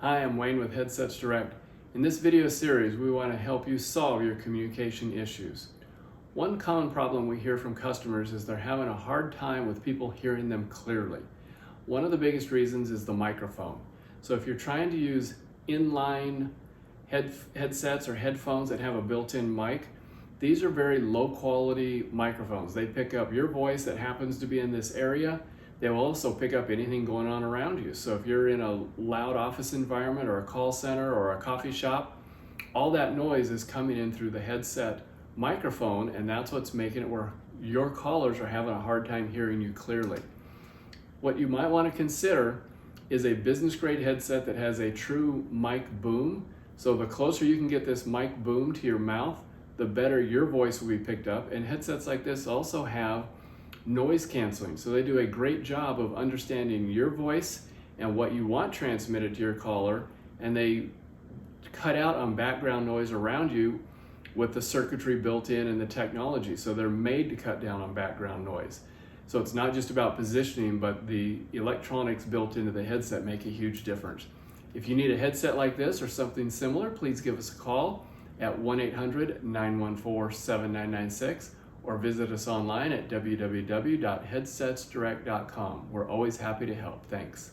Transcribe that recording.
Hi, I'm Wayne with Headsets Direct. In this video series, we want to help you solve your communication issues. One common problem we hear from customers is they're having a hard time with people hearing them clearly. One of the biggest reasons is the microphone. So if you're trying to use inline headsets or headphones that have a built-in mic, these are very low quality microphones. They pick up your voice that happens to be in this area. They will also pick up anything going on around you. So if you're in a loud office environment or a call center or a coffee shop, all that noise is coming in through the headset microphone, and that's what's making it where your callers are having a hard time hearing you clearly. What you might want to consider is a business grade headset that has a true mic boom. So the closer you can get this mic boom to your mouth, the better your voice will be picked up. And headsets like this also have noise canceling. So they do a great job of understanding your voice and what you want transmitted to your caller, and they cut out on background noise around you with the circuitry built in and the technology. So they're made to cut down on background noise. So it's not just about positioning, but the electronics built into the headset make a huge difference. If you need a headset like this or something similar, please give us a call at 1-800-914-7996 or visit us online at www.headsetsdirect.com. We're always happy to help. Thanks.